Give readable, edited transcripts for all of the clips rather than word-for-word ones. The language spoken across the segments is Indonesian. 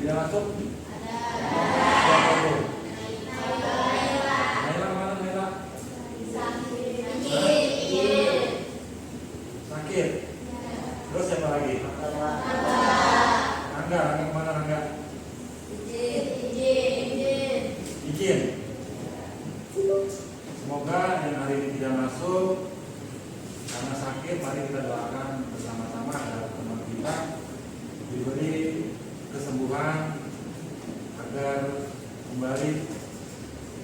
Tidak masuk? Siapa itu? Naila mana Naila? Sakit. Terus siapa lagi? Angga mana Angga? Izin. Semoga yang hari ini tidak masuk karena sakit, mari kita doakan bersama-sama agar teman kita diberi kesembuhan agar kembali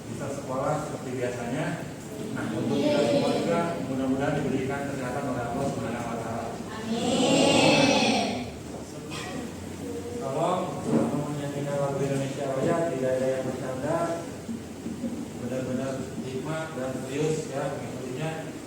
bisa sekolah seperti biasanya. Nah, untuk kita semua juga mudah-mudahan diberikan kesehatan oleh Allah Subhanahu wa taala. Amin. Tolong selama menyanyikan lagu Indonesia Raya tidak ada yang bercanda, benar-benar hikmat dan serius ya mengikutinya.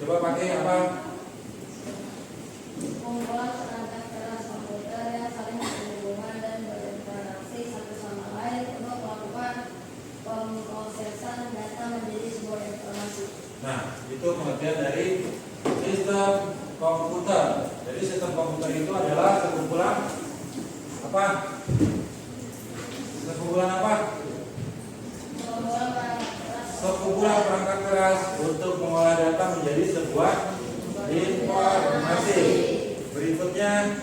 Coba pakai apa? Membuat perangkat keras komputer yang saling berhubungan dan berinteraksi satu sama lain untuk melakukan pemrosesan data menjadi sebuah informasi. Nah, itu pengertian dari sistem komputer. Jadi sistem komputer itu adalah sekumpulan apa? Sekumpulan apa? Sekumpulan perangkat keras untuk mengolah data menjadi sebuah informasi. Berikutnya,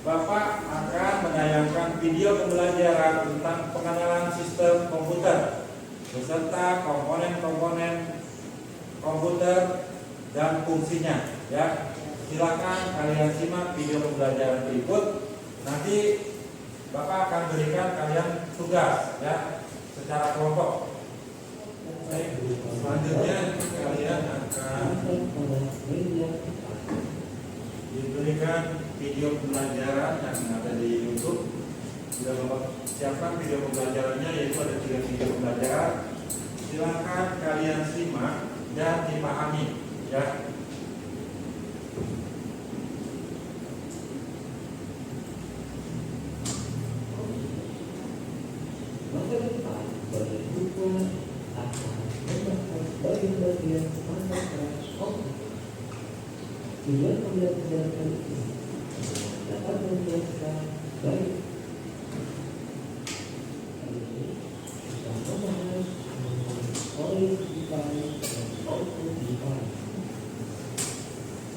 Bapak akan menayangkan video pembelajaran tentang pengenalan sistem komputer beserta komponen-komponen komputer dan fungsinya. Ya, silakan kalian simak video pembelajaran berikut. Nanti Bapak akan berikan kalian tugas, ya, secara kelompok. Selanjutnya kalian akan diberikan video pembelajaran yang ada di YouTube. Sudah Bapak siapkan video pembelajarannya, yaitu ada 3 video pembelajaran. Silakan kalian simak dan dipahami, ya. bagian perangkat keras komputer. Tujuan pembelajaran ini dapat menjelaskan baik bisa membahas mengenai device dan output device.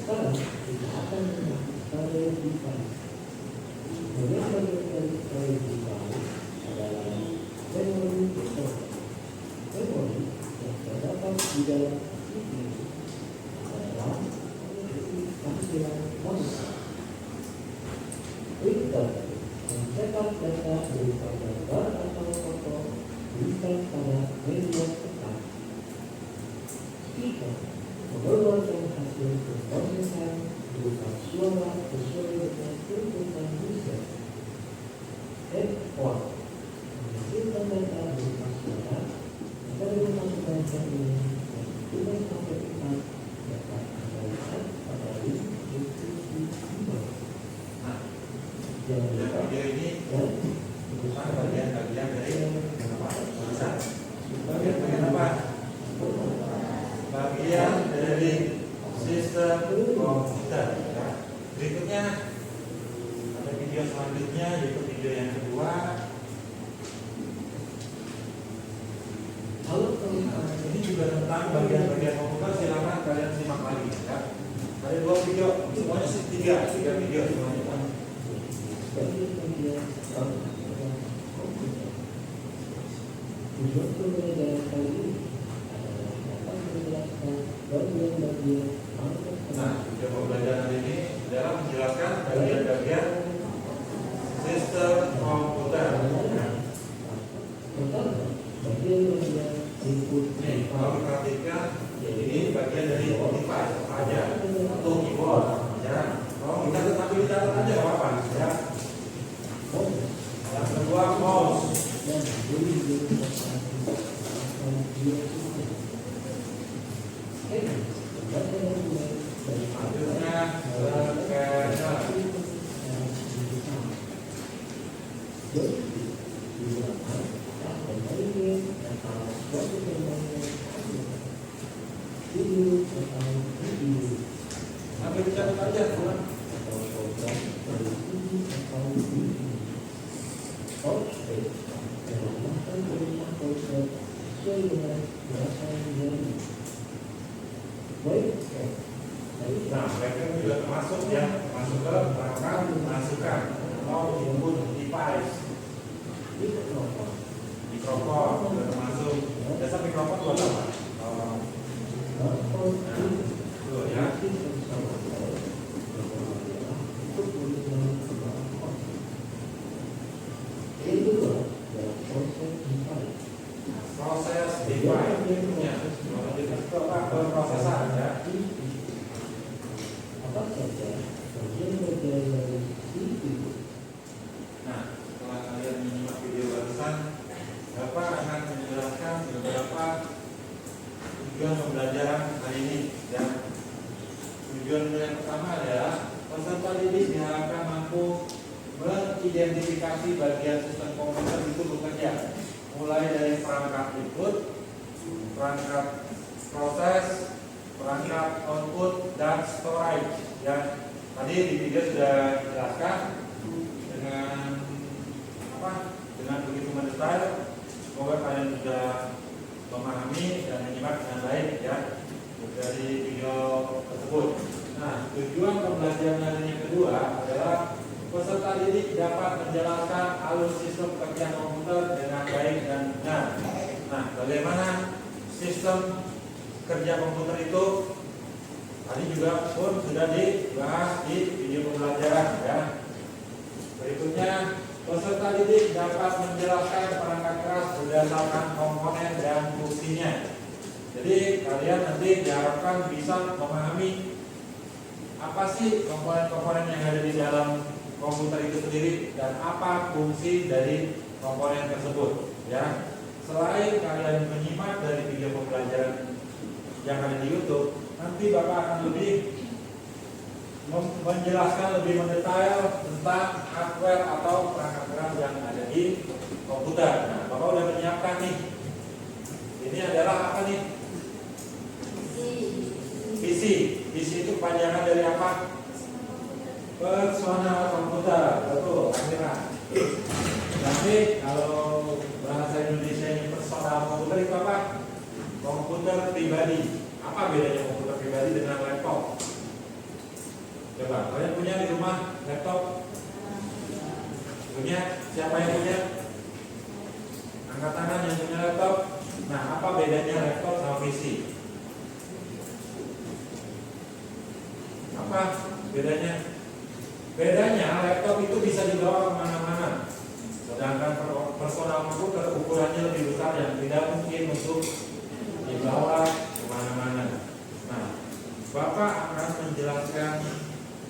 Sekarang kita akan membahas storage device. Bagian dari storage device adalah memori storage. Memori yang terdapat di dalam CPU adalah memiliki tampilan monitor. Printer mencetak data berupa gambar atau foto berikan pada media cetak. Speaker mengeluarkan hasil pemrosesan berupa suara sesuai dengan tuntutan user. Headphone menghasilkan data berupa suara agar dimasukkan ke ini dan tugas sampai cepat dapat dikembalikan pada link institusi keyboard. Video ini bukan bagian-bagian dari apa? Bagian apa? Bagian Ini juga tentang bagian-bagian komputer, silakan kalian simak lagi ya. Ada 2 video, semuanya sih 3 video semuanya kan. Tujuan pembelajaran kali ini adalah dapat menjelaskan bagian-bagian Nah, video pembelajaran ini adalah menjelaskan bagian-bagian sistem komputer. pertama bagian-bagian input. Nih, kalau perhatikan, ini bagian dari device apa aja, atau keyboard ya. Kalau kita tetapi dicatat aja nggak apa-apa ya. Yang kedua mouse. Dan Selanjutnya scanner. Sampai dicatat aja teman. Nah, mereka juga termasuk ya, masuk ke perangkat masukan atau input device. Mikrofon juga termasuk. Dasar mikrofon buat apa? Tuh ya. Proses device ya. Prosesor ya. Nah, setelah kalian menyimak video barusan, Bapak akan menjelaskan beberapa tujuan pembelajaran hari ini. Ya. Tujuan yang pertama adalah peserta didik diharapkan mampu mengidentifikasi bagian sistem komputer itu bekerja, mulai dari perangkat input, perangkat proses, perangkat output, dan storage. Ya, tadi di video sudah dijelaskan dengan dengan begitu mendetail. Semoga kalian sudah memahami dan menyimak dengan baik ya dari video tersebut. Nah, tujuan pembelajaran yang kedua adalah peserta didik dapat menjalankan alur sistem kerja komputer dengan baik dan benar. Nah, bagaimana sistem kerja komputer itu tadi juga pun sudah dibahas di video pembelajaran ya. Berikutnya, peserta didik dapat menjelaskan perangkat keras berdasarkan komponen dan fungsinya. Jadi kalian nanti diharapkan bisa memahami apa sih komponen-komponen yang ada di dalam komputer itu sendiri dan apa fungsi dari komponen tersebut ya. Selain kalian menyimak dari video pembelajaran yang ada di YouTube, nanti Bapak akan lebih menjelaskan lebih mendetail tentang hardware atau perangkat keras yang ada di komputer. Nah, Bapak udah menyiapkan nih. Ini adalah apa nih? PC. PC itu kepanjangan dari apa? Personal komputer. Betul, Amira. Nanti kalau bahasa Indonesia ini personal komputer itu apa? Komputer pribadi. Apa bedanya komputer pribadi dengan laptop? Coba, kalian punya di rumah laptop? Punya? Siapa yang punya? Angkat tangan yang punya laptop. Nah, apa bedanya laptop sama PC? Apa bedanya? Bedanya laptop itu bisa dibawa kemana-mana, sedangkan personal komputer ukurannya lebih besar yang tidak mungkin untuk dibawa kemana-mana. Nah, Bapak akan menjelaskan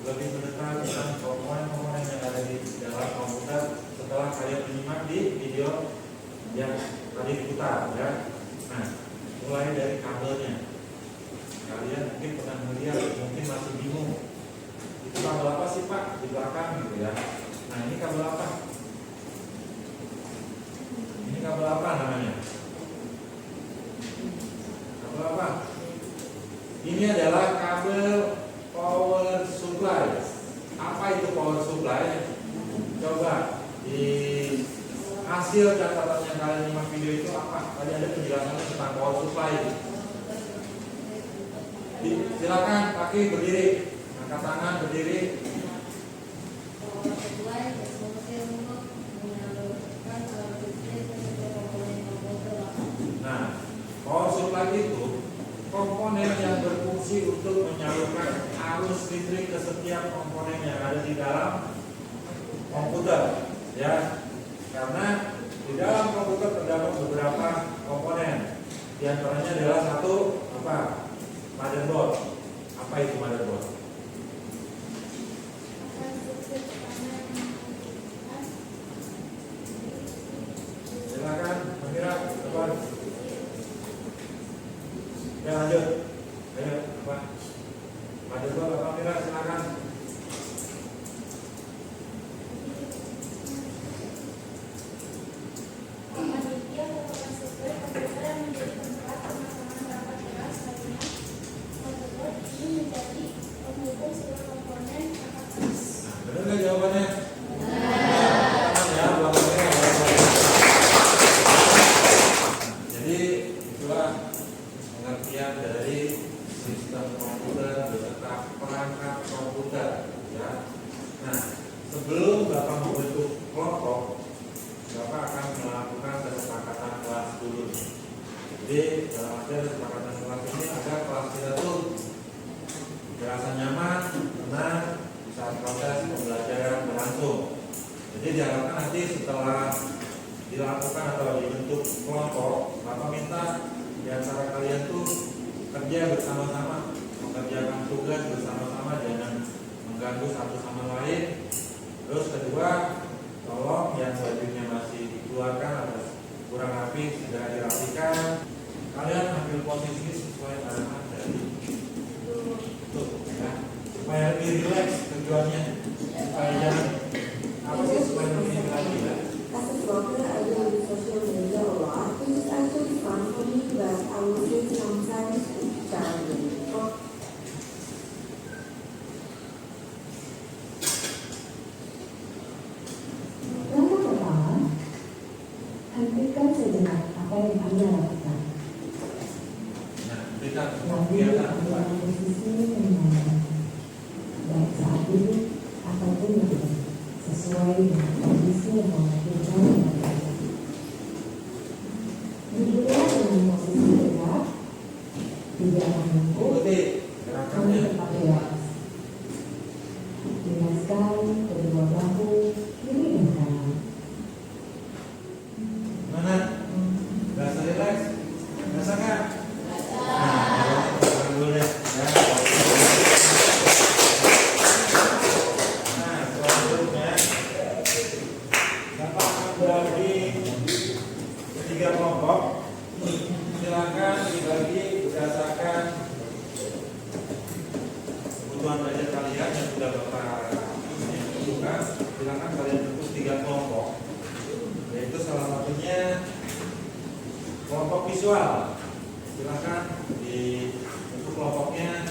lebih mendetail tentang komponen-komponen yang ada di dalam komputer setelah kalian menyimak di video yang tadi diputar ya. Nah, mulai dari kabelnya. Kalian mungkin pernah melihat, mungkin masih bingung. Itu kabel apa sih Pak di belakang gitu ya. Nah, ini kabel apa? Ini kabel apa namanya? Kabel apa? Ini adalah kabel power supply. Apa itu power supply? Coba di hasil catatan yang kalian nyimak video itu apa? Tadi ada penjelasannya tentang power supply. Silakan kaki berdiri, angkat tangan berdiri. Power supply berfungsi untuk menyalurkan arus listrik ke seluruh komponen komputer. Nah, power supply itu komponen yang berfungsi untuk menyalurkan arus listrik ke setiap komponen yang ada di dalam komputer, ya. Karena di dalam komputer terdapat beberapa komponen. Di antaranya adalah satu apa? Motherboard. Apa itu motherboard? Silakan, Amira, depan. Ya lanjut. Ayo, apa? Motherboard apa, Amira? Silakan. Benar nggak jawabannya? Ya, belakangnya. Jadi itulah pengertian dari sistem komputer beserta perangkat komputer, ya. Nah, sebelum Bapak membentuk kelompok, Bapak akan melakukan kesepakatan kelas dulu. Jadi dalam artian kesepakatan kelas ini agar kelas kita tuh merasa nyaman, tenang saat proses pembelajaran berlangsung. Jadi diharapkan nanti setelah dilakukan atau dibentuk kelompok, Bapak minta di antara kalian tuh kerja bersama-sama, mengerjakan tugas bersama-sama, jangan mengganggu satu sama lain. Terus kedua, tolong yang bajunya masih dikeluarkan atau kurang rapi segera dirapikan. Kalian ambil posisi sesuai arahan dari tuh, ya. Supaya lebih rileks tujuannya, supaya jangan apa sih supaya lebih lagi ya. As a blogger, I do social media a lot. It is actually fun for me, but I would say sometimes it's challenging. Langkah pertama, hentikan sejenak apa yang Anda lakukan. Nah, berikan Lalu kegiatan ambil posisi menyenangkan, baik saat duduk ataupun berdiri, sesuai dengan kondisi yang memungkinkan Anda. Duduklah dengan posisi tegak, tidak menunggu, ikuti namun gerakannya. tetap rileks. Rilaskan kedua bahu kiri dan kanan. Mana? Berasa rileks? Berasa nggak? Nah, dulu deh, ya. Nah, selanjutnya Bapak akan bagi tiga kelompok. Silakan dibagi berdasarkan kebutuhan belajar kalian yang sudah Bapak tentukan. Silakan kalian bentuk tiga kelompok, yaitu salah satunya kelompok visual. Silakan dibentuk kelompoknya.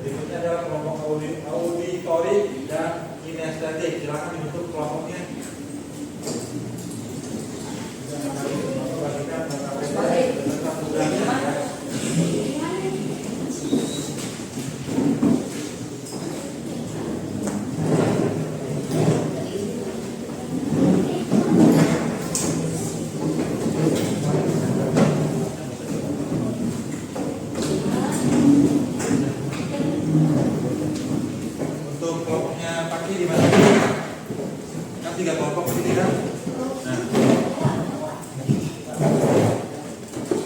Berikutnya adalah kelompok auditorik dan kinestetik. Silakan dibentuk kelompoknya. Bagikan beserta tugasnya, ya. Untuk kelompoknya pagi di mana? Kan tiga kelompok di sini kan?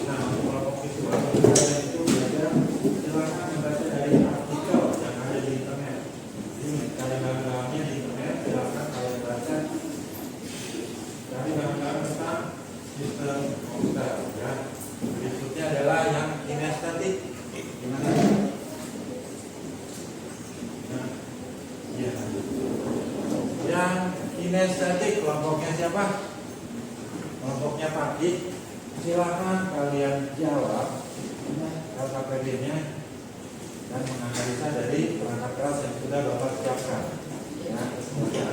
Nah, untuk kelompok visual kalian itu belajar silakan membaca dari artikel yang ada di internet. Ini bahan-bahannya di internet, silakan kalian baca dari bahan-bahan tentang sistem komputer, ya. Berikutnya adalah yang kinestetik. Gimana? Nah, ya. Yang kinestetik kelompoknya siapa? Kelompoknya pagi. Silakan kalian jawab LKPD-nya dan menganalisa dari perangkat kelas yang sudah Bapak siapkan. Ya, semuanya.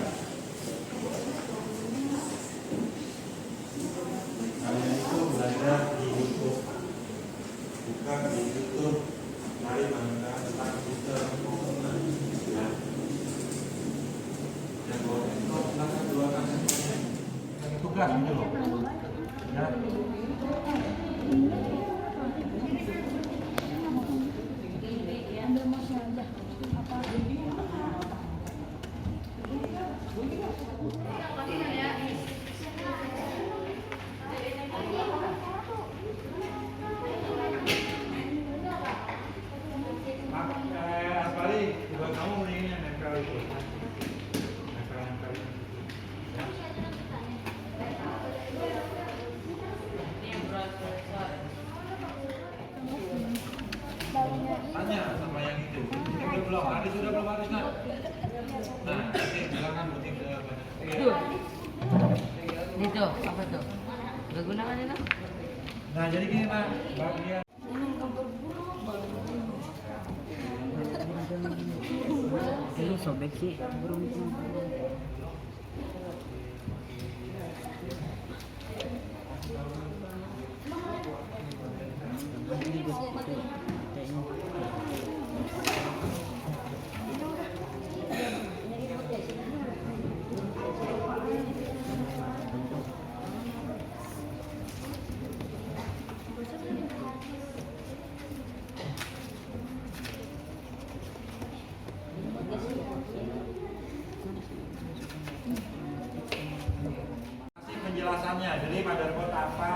Gak guna kan itu? Nah jadi gini nak, bagian Lu sobek sih, burung. penjelasannya. Jadi motherboard apa,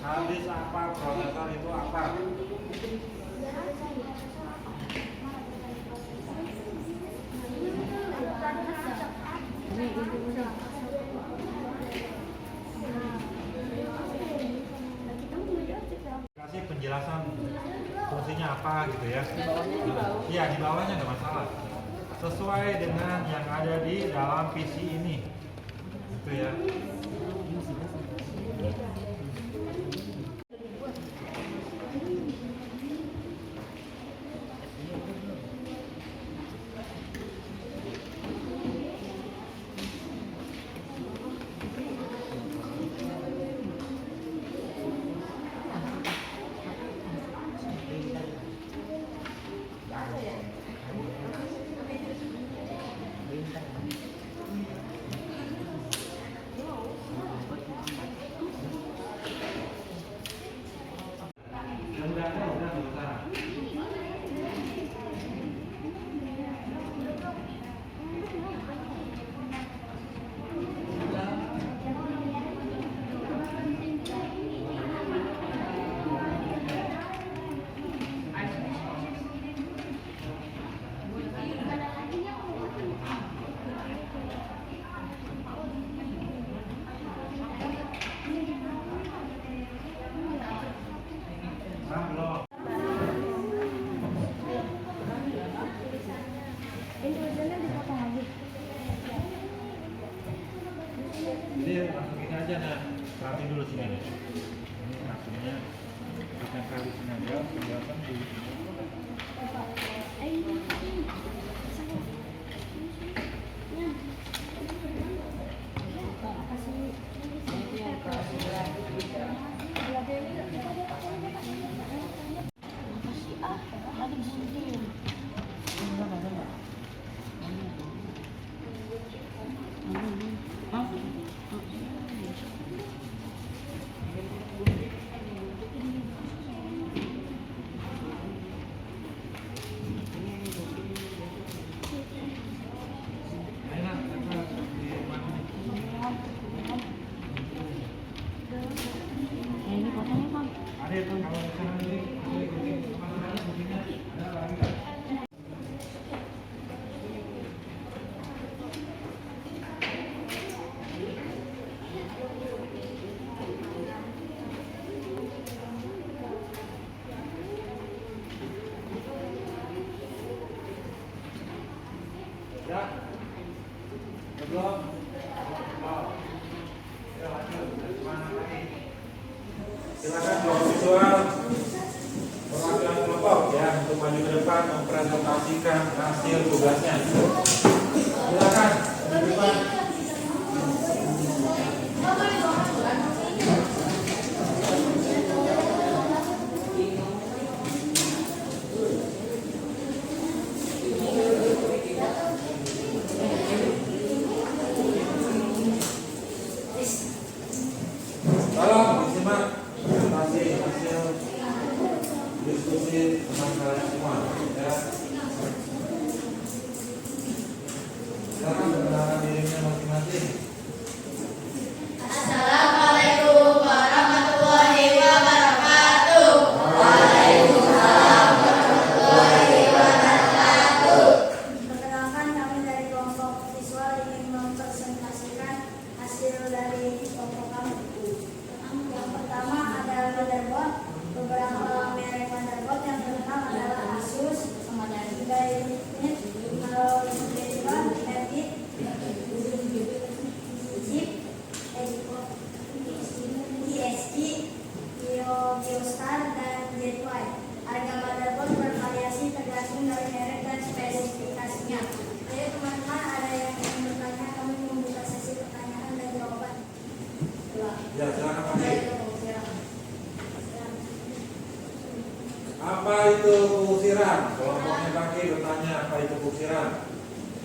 hard disk apa, prosesor itu apa. Kasih penjelasan fungsinya apa gitu ya. Iya, di bawahnya nggak masalah. Sesuai dengan yang ada di dalam PC ini. Gitu ya. Jadi masukin aja nah, rapi dulu sini. Ini maksudnya kita kali sini aja, penjelasan di ya, belum. Ya lanjut, mana lagi? Silakan kelompok visual perwakilan kelompok ya untuk maju ke depan mempresentasikan hasil tugasnya. Silakan ke depan. Tolong disimak presentasi hasil diskusi teman kalian semua ya. Silakan perkenalkan dirinya masing-masing. Assalamualaikum warahmatullahi wabarakatuh. Waalaikumsalam warahmatullahi wabarakatuh. Perkenalkan, kami dari kelompok visual ingin mempresentasikan hasil dari kelompok kami. Yang pertama adalah motherboard. Beberapa merek motherboard yang terkenal adalah Asus, Geostar dan Jetway. Harga motherboard bervariasi tergantung dari merek dan spesifikasinya. Jadi teman-teman ada yang ingin bertanya, kami membuka sesi pertanyaan dan jawaban. Ya, silakan Pak Dik. Apa itu pengusiran? Kelompoknya pakai bertanya apa itu pengusiran?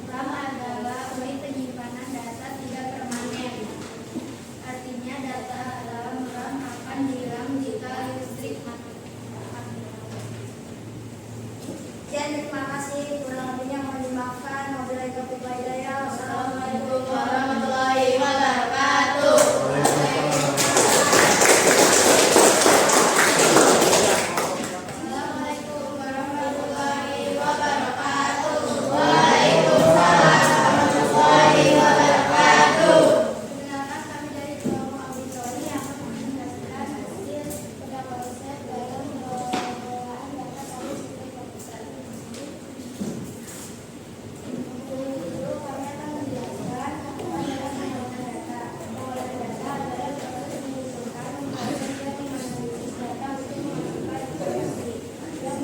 Pertama adalah unit penyimpanan data tidak permanen. Artinya data dalam RAM akan hilang jika listrik mati. Sekian, terima kasih. Kurang lebihnya mohon dimaafkan. Wabillahi taufiq wal hidayah. Wassalamualaikum warahmatullahi wabarakatuh. Assalamualaikum warahmatullahi wabarakatuh. Waalaikumsalam warahmatullahi wabarakatuh. Perkenalkan, kami dari kelompok auditori yang akan menjelaskan hasil pada konsep dalam pengelolaan data dari sistem komputer. Dulu kami akan menjelaskan apa adalah pengolahan data. Pengolahan data adalah proses mengumpulkan, memproses, dan menganalisis data untuk menghasilkan informasi yang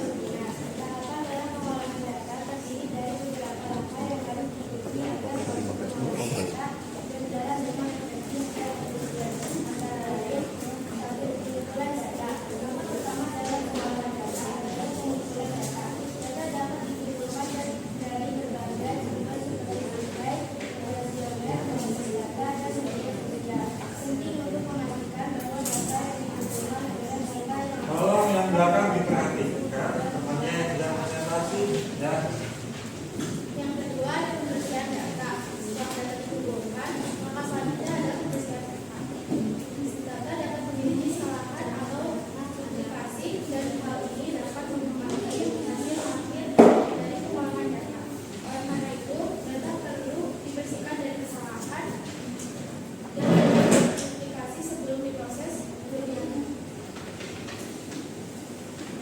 berguna. Tahapan dalam pengolahan data terdiri dari beberapa langkah yang harus diikuti agar proses pengolahan data berjalan dengan efektif dan efisien. Antara lain, satu, pengumpulan data. Langkah pertama dalam pengolahan data adalah pengumpulan data. Data dapat dikumpulkan dari berbagai sumber seperti survei, geosphere, analisis data, dan media sosial. Penting untuk memastikan bahwa data yang dikumpulkan adalah data yang Tolong yang belakang diperhatikan, temannya yang sedang konsentrasi ya. Yang kedua, pembersihan data. Setelah data dikumpulkan, maka selanjutnya adalah pembersihan data. Data dapat memiliki kesalahan atau aplikasi, dan hal ini dapat mempengaruhi hasil akhir dari pengolahan data. Oleh karena itu, data perlu dibersihkan dari kesalahan dan aplikasi sebelum diproses berikutnya.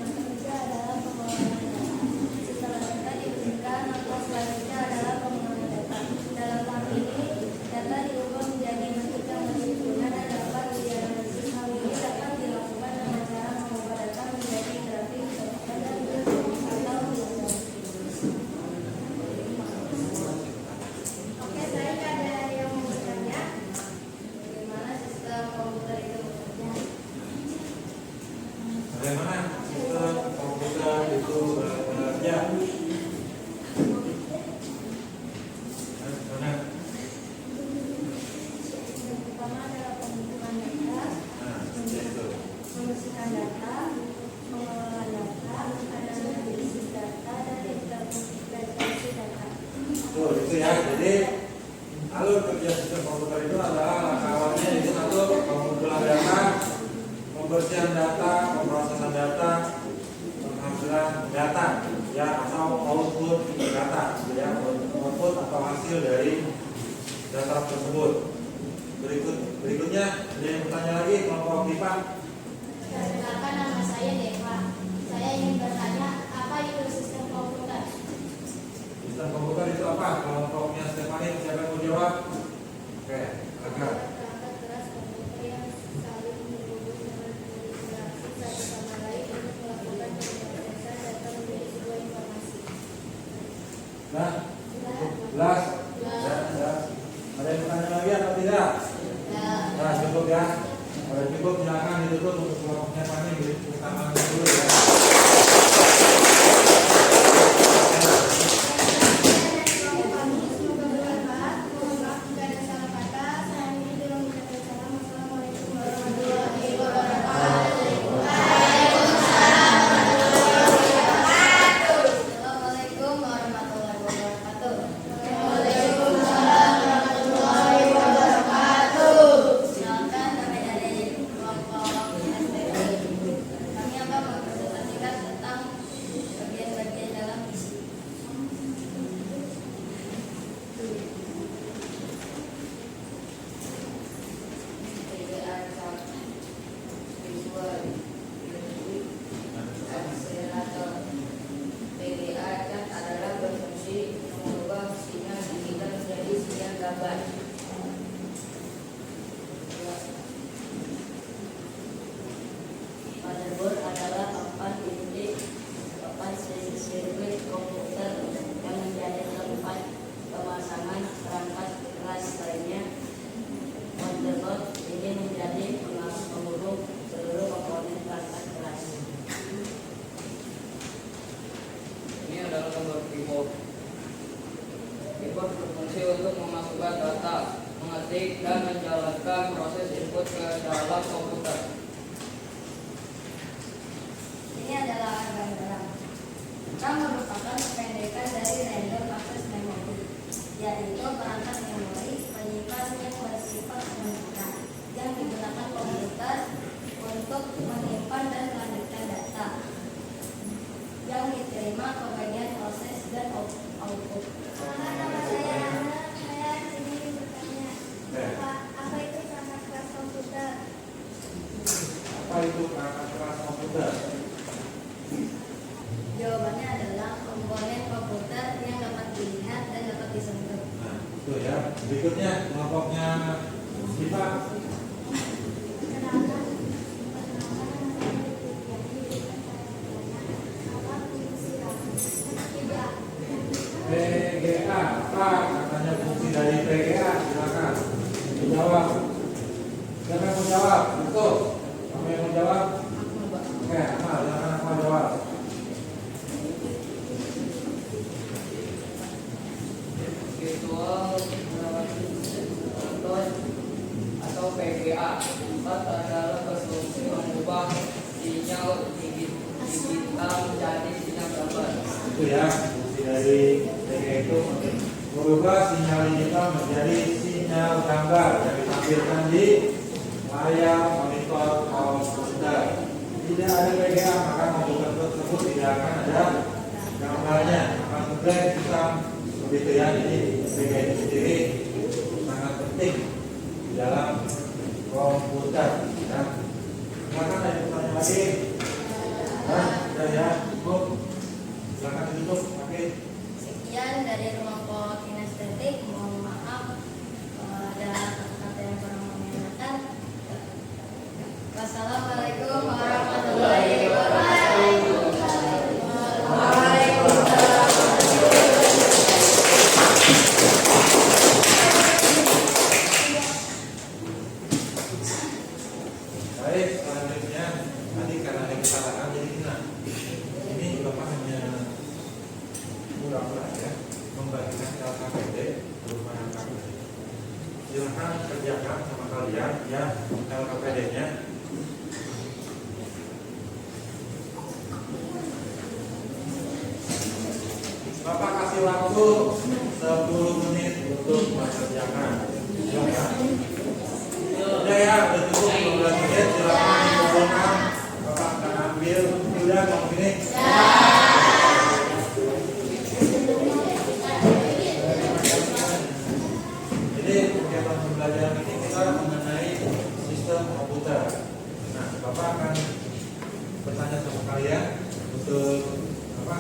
Yang ketiga adalah pengolahan data. Setelah data dibersihkan, maka selanjutnya adalah pengolahan data. Dalam tahap ini, data diubah menjadi bentuk yang lebih berguna dan dapat dianalisis. Hal ini dapat dilakukan dengan cara mengubah data menjadi grafik, dokumen, dan video atau video. Oke, saya ada yang mau bertanya. Bagaimana sistem komputer itu bekerja? Bagaimana sistem komputer itu bekerja? Mana? Yang pertama adalah pengumpulan data, Nah, seperti itu. membersihkan data, pengelolaan data, analisis data, dan interpretasi data. Tuh, itu ya. Jadi alur kerja sistem komputer itu adalah langkah awalnya itu satu pengumpulan data, pembersihan data, pemrosesan data, penghasilan data, ya atau output data, gitu ya, output atau hasil dari data tersebut. Berikutnya ada yang bertanya lagi kelompok IPA. Perkenalkan, nama saya Deva. Saya ingin bertanya, apa itu sistem komputer? Sistem komputer itu apa? Kelompoknya Stefani, siapa yang mau jawab? Oke, Agar. Perangkat keras komputer yang saling terhubung dengan berinteraksi satu sama lain untuk melakukan pemrosesan data menjadi sebuah informasi. Nah, jelas. Ya, jelas. Ada yang bertanya lagi atau tidak? Nah, cukup ya. Kalau cukup silakan ditutup untuk kelompoknya Stefani beri tepuk tangan dulu ya. Semoga bermanfaat. Mohon maaf jika ada salah kata. Saya ingin bilang salam. Assalamualaikum warahmatullahi wabarakatuh. Assalamualaikum warahmatullahi wabarakatuh. Waalaikumsalam warahmatullahi wabarakatuh. Silakan kami dari kelompok STI. Kami akan mempresentasikan untuk menyimpan dan melanjutkan data yang diterima ke bagian proses dan output. Nama Saya ingin bertanya, apa itu perangkat keras komputer? Apa itu perangkat keras komputer? Jawabannya adalah komponen komputer yang dapat dilihat dan dapat disentuh. Nah, itu ya. Berikutnya kelompoknya Siva. PGA, apa katanya fungsi dari PGA? Silakan menjawab. Siapa yang mau jawab? Betul. Kamu yang mau jawab? Oke, Amal, silakan Amal jawab. Virtual Control atau VGA adalah berfungsi mengubah sinyal digital menjadi sinyal gambar. Itu ya, fungsi dari PGA itu merubah sinyal digital menjadi sinyal gambar yang ditampilkan di layar monitor komputer. Tidak ada PGA maka komputer tersebut tidak akan ada gambarnya. Akan mudah kita begitu ya. Jadi PGA itu sendiri sangat penting di dalam komputer. Ya. Silakan ada pertanyaan lagi. Nah, sudah ya, cukup. Silakan ditutup. Oke. Sekian dari kelompok kinestetik. Mohon maaf ada kata-kata yang kurang mengenakan. Wassalamualaikum warahmatullahi wabarakatuh. Baik, selanjutnya tadi karena ada kesalahan jadi ini Bapak hanya pura-pura ya membagikan LKPD berupa LKPD. Silakan kerjakan sama kalian ya LKPD-nya. Bapak kasih waktu 10 menit untuk mengerjakan. Silakan. Udah ya, udah cukup 15 menit. Silakan dikumpulkan. Bapak akan ambil. Udah, kamu ini. Jadi kegiatan pembelajaran ini kita mengenai sistem komputer. Nah, Bapak akan bertanya sama kalian untuk apa?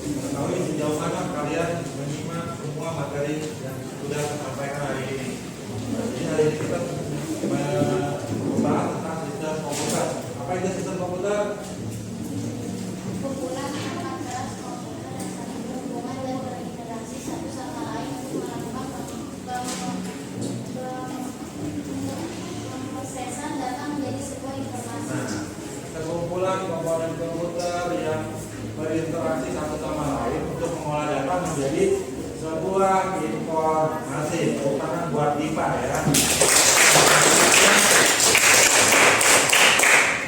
Mengetahui sejauh mana kalian menyimak semua materi yang sudah disampaikan hari ini. Jadi hari ini kita membahas tentang sistem komputer. Apa itu sistem komputer? Kumpulan perangkat keras komputer yang saling berhubungan dan berinteraksi satu sama lain untuk melakukan pemrosesan data menjadi sebuah informasi. Nah, sekumpulan komponen komputer yang berinteraksi satu sama lain untuk mengolah data menjadi sebuah informasi. Tepuk tangan buat Diva ya.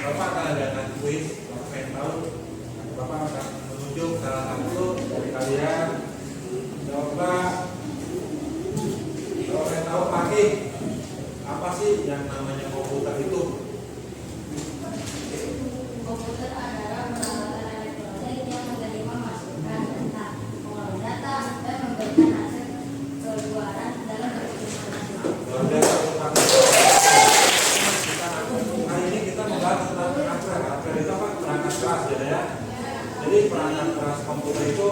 Bapak akan adakan kuis. Bapak pengen tahu. Bapak akan menunjuk salah satu dari kalian. Coba kalau pengen tahu pagi apa sih yang namanya komputer itu? Komputer adalah peralatan elektronik yang menerima masukan data, mengolah data, dan memberikan hasil keluaran dalam bentuk informasi. Luar biasa, hari ini kita membahas tentang hardware. Hardware itu apa? Perangkat keras ya. Jadi perangkat keras komputer itu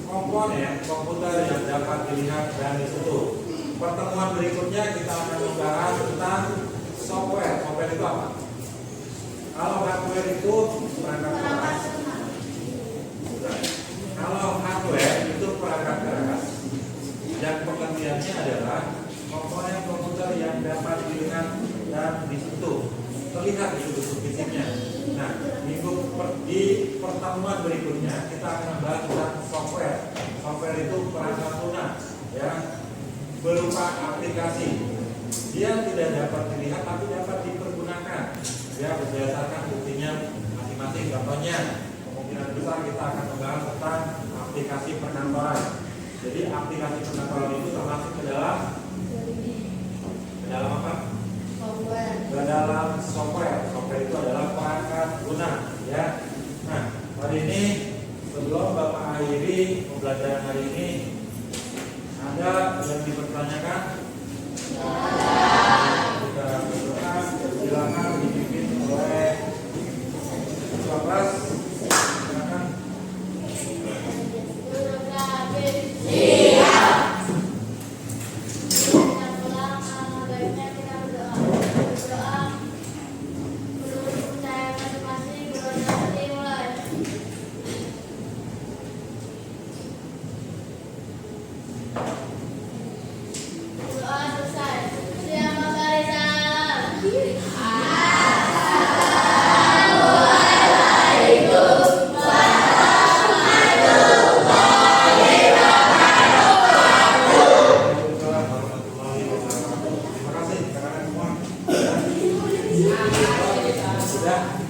komponen komputer yang dapat dilihat dan disentuh. Pertemuan berikutnya kita akan membahas tentang software. Software itu apa? Kalau hardware itu perangkat keras. Kalau hardware itu perangkat keras, yang pengertiannya adalah komponen komputer yang dapat dilihat dan disentuh. Terlihat itu bentuk fisiknya. Nah, di pertemuan berikutnya kita akan membahas tentang software. Software itu perangkat lunak, ya, berupa aplikasi. Dia tidak dapat dilihat tapi dapat dipergunakan. Ya, berdasarkan buktinya masing-masing. Contohnya, kemungkinan besar kita akan membahas tentang aplikasi perkantoran. Jadi aplikasi perkantoran itu termasuk ke dalam apa? Software. Ke dalam software. Software itu adalah perangkat guna, ya. Nah, hari ini sebelum Bapak akhiri pembelajaran hari ini, ada yang dipertanyakan? Kita berdoa, silakan dipimpin oleh ketua kelas. Silakan. Terima kasih karena semua sudah